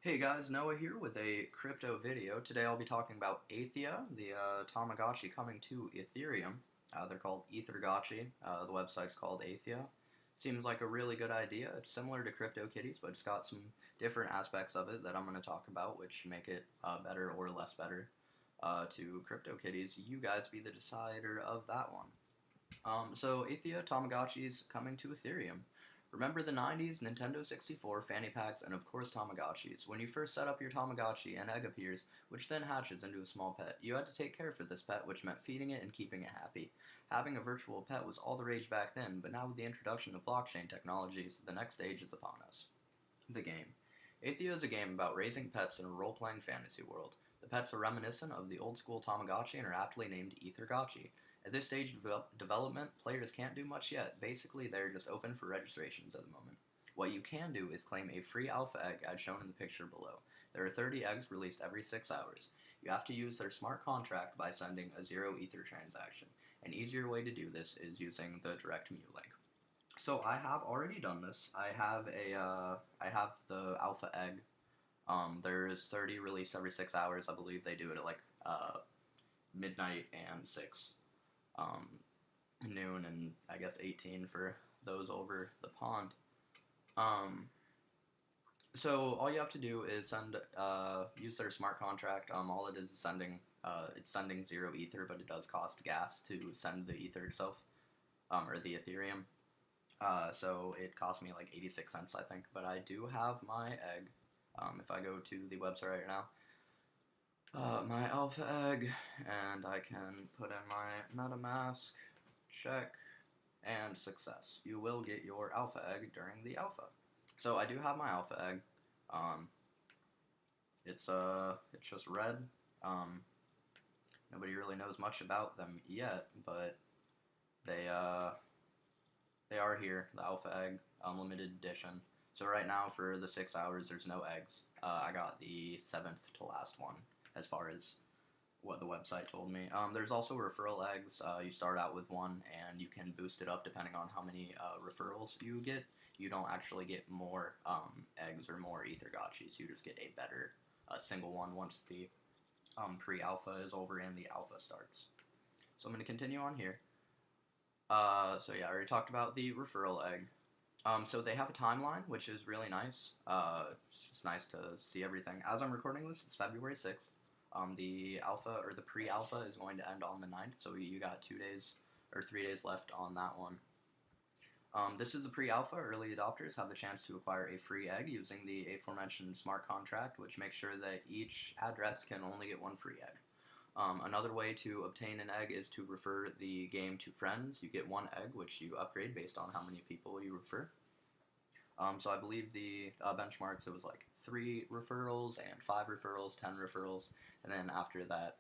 Hey guys, Noah here with a crypto video. Today I'll be talking about Aethia, the Tamagotchi coming to Ethereum. They're called Ethergotchi. The website's called Aethia. Seems like a really good idea. It's similar to CryptoKitties, but it's got some different aspects of it that I'm going to talk about, which make it better or less better to CryptoKitties. You guys be the decider of that one. So Aethia Tamagotchi's coming to Ethereum. Remember the 90s, Nintendo 64, fanny packs, and of course Tamagotchis. When you first set up your Tamagotchi, an egg appears, which then hatches into a small pet. You had to take care for this pet, which meant feeding it and keeping it happy. Having a virtual pet was all the rage back then, but now with the introduction of blockchain technologies, the next stage is upon us. The game. Aethia is a game about raising pets in a role-playing fantasy world. The pets are reminiscent of the old-school Tamagotchi and are aptly named Ethergotchi. At this stage of development, players can't do much yet. Basically, they're just open for registrations at the moment. What you can do is claim a free alpha egg as shown in the picture below. There are 30 eggs released every 6 hours. You have to use their smart contract by sending a 0 Ether transaction. An easier way to do this is using the direct Mu link. So I have already done this. I have the alpha egg. There's 30 released every 6 hours. I believe they do it at like midnight and 6. Noon and I guess 18 for those over the pond. So all you have to do is use their smart contract. All it is sending it's sending 0 Ether, but it does cost gas to send the Ether itself, or the Ethereum. So it cost me like 86 cents, I think. But I do have my egg. If I go to the website right now, my alpha egg, and I can put in my MetaMask, check, and success. You will get your alpha egg during the alpha. So I do have my alpha egg. It's just red. Nobody really knows much about them yet, but they are here. The alpha egg, limited edition. So right now for the 6 hours, there's no eggs. I got the 7th to last one, as far as what the website told me. There's also referral eggs. You start out with one, and you can boost it up depending on how many referrals you get. You don't actually get more eggs or more Ethergotchis. You just get a better single one once the pre-alpha is over and the alpha starts. So I'm going to continue on here. So yeah, I already talked about the referral egg. So they have a timeline, which is really nice. It's just nice to see everything. As I'm recording this, it's February 6th. The alpha, or the pre-alpha, is going to end on the 9th, so you got 2 days, or 3 days left on that one. This is the pre-alpha. Early adopters have the chance to acquire a free egg using the aforementioned smart contract, which makes sure that each address can only get one free egg. Another way to obtain an egg is to refer the game to friends. You get one egg, which you upgrade based on how many people you refer. So I believe the benchmarks, it was like 3 referrals and 5 referrals, 10 referrals, and then after that,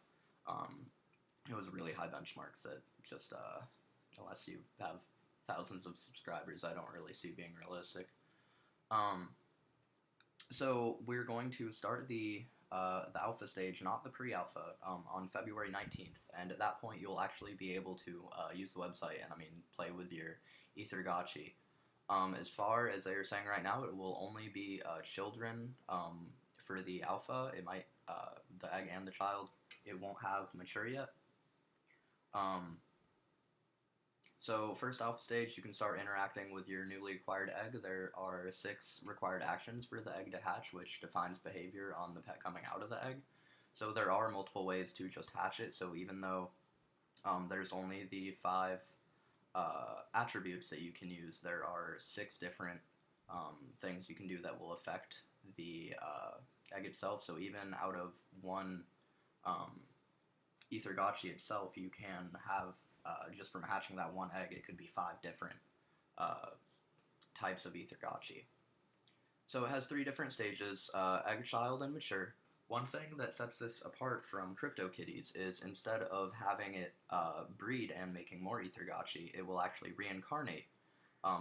it was really high benchmarks that just, unless you have thousands of subscribers, I don't really see being realistic. So we're going to start the alpha stage, not the pre-alpha, on February 19th, and at that point you'll actually be able to use the website and, play with your Ethergotchi. As far as they are saying right now, it will only be children for the alpha. It might, the egg and the child, it won't have mature yet. So first alpha stage, you can start interacting with your newly acquired egg. There are 6 required actions for the egg to hatch, which defines behavior on the pet coming out of the egg. So there are multiple ways to just hatch it, so even though there's only the 5 attributes that you can use, there are 6 different things you can do that will affect the egg itself. So even out of one Ethergotchi itself, you can have, just from hatching that one egg, it could be 5 different types of Ethergotchi. So it has 3 different stages, egg, child, and mature. One thing that sets this apart from CryptoKitties is instead of having it breed and making more Ethergotchi, it will actually reincarnate.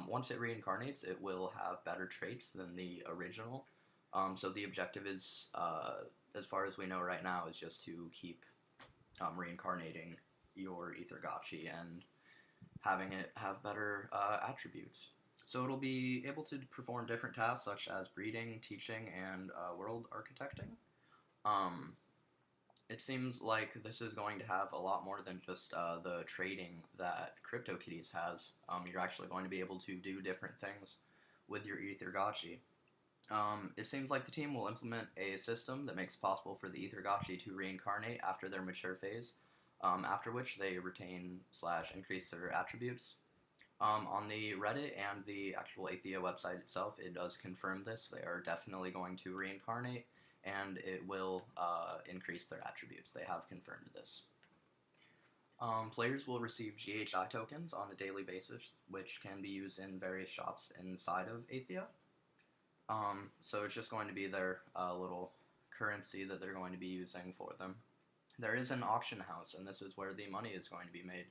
Once it reincarnates, it will have better traits than the original. So the objective is, as far as we know right now, is just to keep reincarnating your Ethergotchi and having it have better attributes. So it'll be able to perform different tasks such as breeding, teaching, and world architecting. Um, it seems like this is going to have a lot more than just the trading that CryptoKitties has. You're actually going to be able to do different things with your Ethergotchi. It seems like the team will implement a system that makes it possible for the Ethergotchi to reincarnate after their mature phase, after which they retain slash increase their attributes. On the Reddit and the actual Aethia website itself, it does confirm this. They are definitely going to reincarnate, and it will increase their attributes. They have confirmed this. Players will receive GHI tokens on a daily basis, which can be used in various shops inside of Aethia. So it's just going to be their little currency that they're going to be using for them. There is an auction house, and this is where the money is going to be made.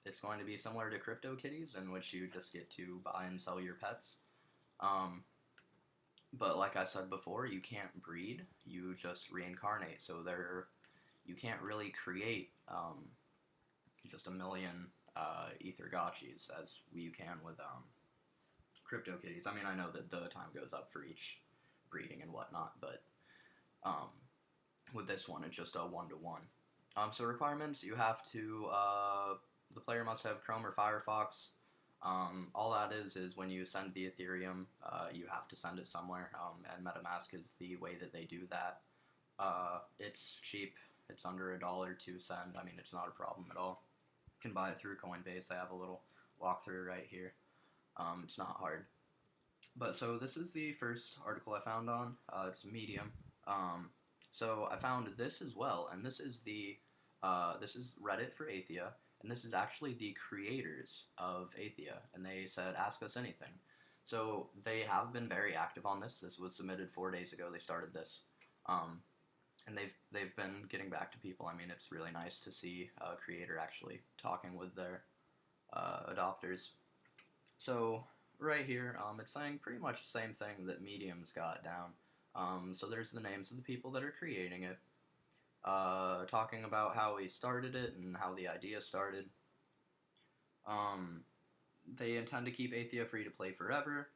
It's going to be similar to CryptoKitties, in which you just get to buy and sell your pets. But like I said before, you can't breed, you just reincarnate. So you can't really create just a million Ethergotchis as you can with CryptoKitties. I mean, I know that the time goes up for each breeding and whatnot, but with this one, it's just a 1-to-1. So requirements, you have to, the player must have Chrome or Firefox. All that is when you send the Ethereum, you have to send it somewhere, and MetaMask is the way that they do that. It's cheap. It's under $1 to send. I mean, it's not a problem at all. You can buy it through Coinbase. They have a little walkthrough right here. It's not hard. But so this is the first article I found on. It's Medium. So I found this as well, and this is this is Reddit for Aethia, and this is actually the creators of Aethia, and they said, ask us anything. So they have been very active on this. This was submitted 4 days ago. They started this, and they've been getting back to people. I mean, it's really nice to see a creator actually talking with their adopters. So right here, it's saying pretty much the same thing that Medium's got down. So there's the names of the people that are creating it, talking about how he started it and how the idea started. They intend to keep Aethia free to play forever,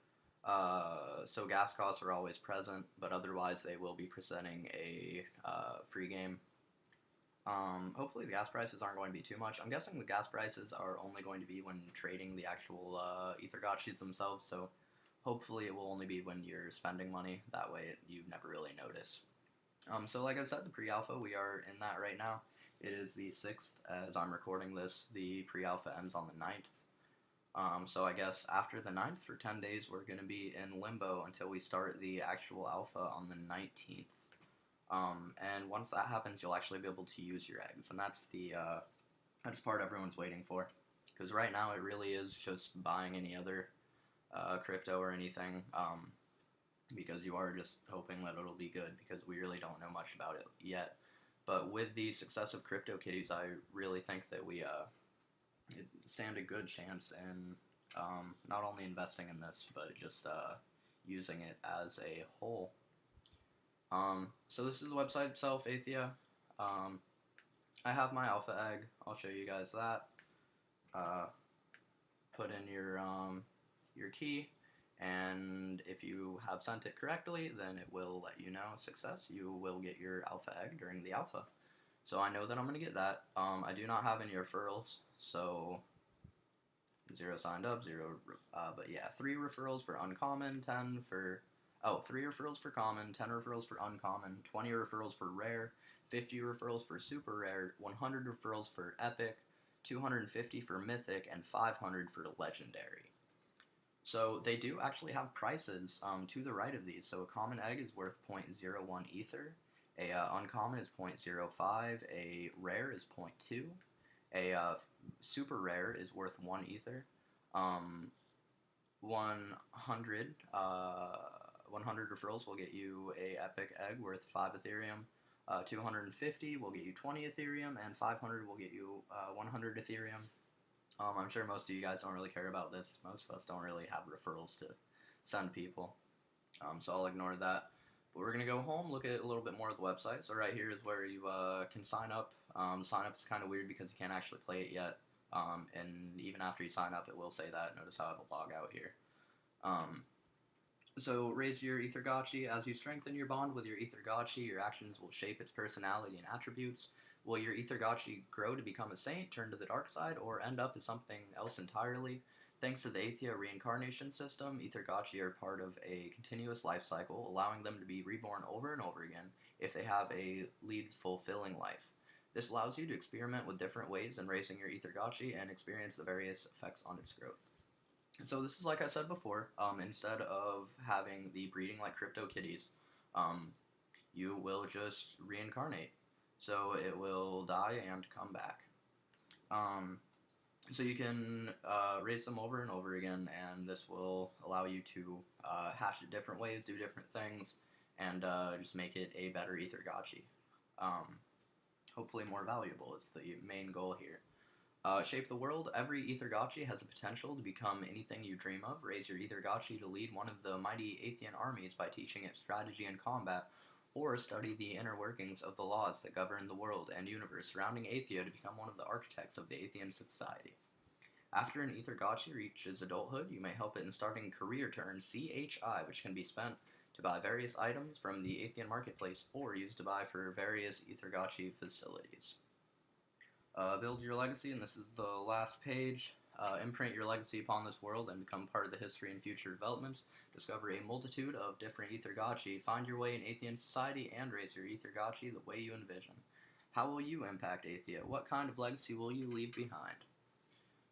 so gas costs are always present, but otherwise they will be presenting a free game. Hopefully the gas prices aren't going to be too much. I'm guessing the gas prices are only going to be when trading the actual Ethergotchis themselves, so hopefully it will only be when you're spending money. That way you never really notice. So like I said, the pre-alpha, we are in that right now. It is the 6th as I'm recording this. The pre-alpha ends on the 9th. So I guess after the 9th, for 10 days, we're going to be in limbo until we start the actual alpha on the 19th. And once that happens, you'll actually be able to use your eggs, and that's the part everyone's waiting for. Because right now, it really is just buying any other crypto or anything, because you are just hoping that it'll be good, because we really don't know much about it yet. But with the success of CryptoKitties, I really think that we stand a good chance in not only investing in this, but just using it as a whole. So this is the website itself, Aethia. I have my alpha egg. I'll show you guys that. Put in your key, and if you have sent it correctly, then it will let you know success. You will get your alpha egg during the alpha. So I know that I'm going to get that. I do not have any referrals, so 0 signed up, 0, but yeah, 3 referrals for uncommon, 3 referrals for common, 10 referrals for uncommon, 20 referrals for rare, 50 referrals for super rare, 100 referrals for epic, 250 for mythic, and 500 for legendary. So they do actually have prices to the right of these. So a common egg is worth 0.01 ether, a uncommon is 0.05, a rare is 0.2, a super rare is worth 1 ether, 100 referrals will get you a epic egg worth 5 Ethereum, 250 will get you 20 Ethereum, and 500 will get you 100 Ethereum. I'm sure most of you guys don't really care about this. Most of us don't really have referrals to send people, so I'll ignore that. But we're going to go home, look at a little bit more of the website. So right here is where you can sign up. Sign up is kind of weird because you can't actually play it yet. and even after you sign up, it will say that. Notice how I have a log out here. So raise your Ethergotchi. As you strengthen your bond with your Ethergotchi, your actions will shape its personality and attributes. Will your Ethergotchi grow to become a saint, turn to the dark side, or end up as something else entirely? Thanks to the Aethia reincarnation system, Ethergotchi are part of a continuous life cycle, allowing them to be reborn over and over again if they have a lead fulfilling life. This allows you to experiment with different ways in raising your Ethergotchi and experience the various effects on its growth. So this is like I said before, instead of having the breeding like crypto kitties, you will just reincarnate. So it will die and come back. So you can raise them over and over again, and this will allow you to hatch it different ways, do different things, and just make it a better Ethergotchi. Hopefully more valuable is the main goal here. Shape the world. Every Ethergotchi has the potential to become anything you dream of. Raise your Ethergotchi to lead one of the mighty Aethian armies by teaching it strategy and combat, or study the inner workings of the laws that govern the world and universe surrounding Aethia to become one of the architects of the Aethian society. After an Ethergotchi reaches adulthood, you may help it in starting career turn CHI, which can be spent to buy various items from the Aethian marketplace or used to buy for various Ethergotchi facilities. Build your legacy, and this is the last page. Imprint your legacy upon this world and become part of the history and future developments. Discover a multitude of different Ethergotchi. Find your way in Aethian society and raise your Ethergotchi the way you envision. How will you impact Aethia? What kind of legacy will you leave behind?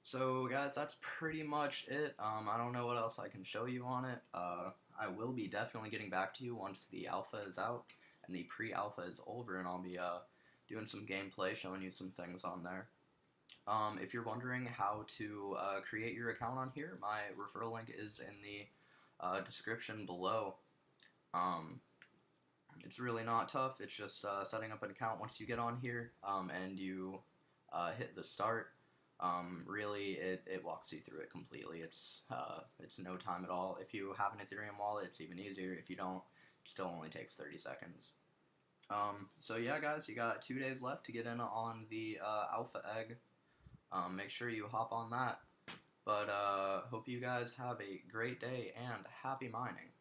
So, guys, that's pretty much it. I don't know what else I can show you on it. I will be definitely getting back to you once the alpha is out and the pre-alpha is over, and I'll be doing some gameplay, showing you some things on there. If you're wondering how to create your account on here, my referral link is in the description below. It's really not tough. It's just setting up an account once you get on here, and you hit the start. Really, it walks you through it completely. It's no time at all. If you have an Ethereum wallet, it's even easier. If you don't, it still only takes 30 seconds. So yeah, guys, you got 2 days left to get in on the alpha egg. Make sure you hop on that. But hope you guys have a great day and happy mining.